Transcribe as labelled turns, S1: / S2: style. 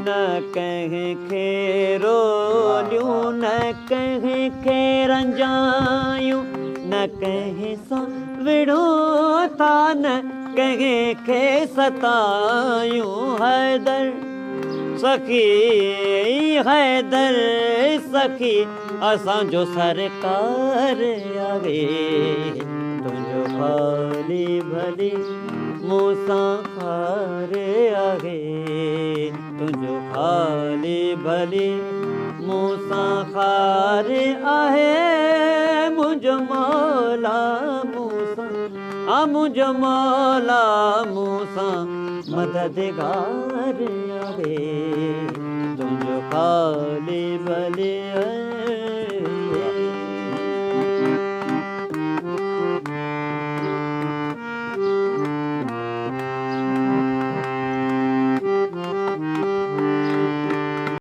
S1: न कहीं खेरो ल्यूं न कहीं खेरंजायूं न कहीं सा विड़ो ता न कहीं खे सतायूं हैदर सखी हैदर सखी असांजो सरकार आवे तुंहिंजो भली भली मूंसां खार आहे तुंहिंजो भली भली मूंसां खार आहे मुंहिंजो मौला मूंसां मुंहिंजो मौला मूंसां मददगार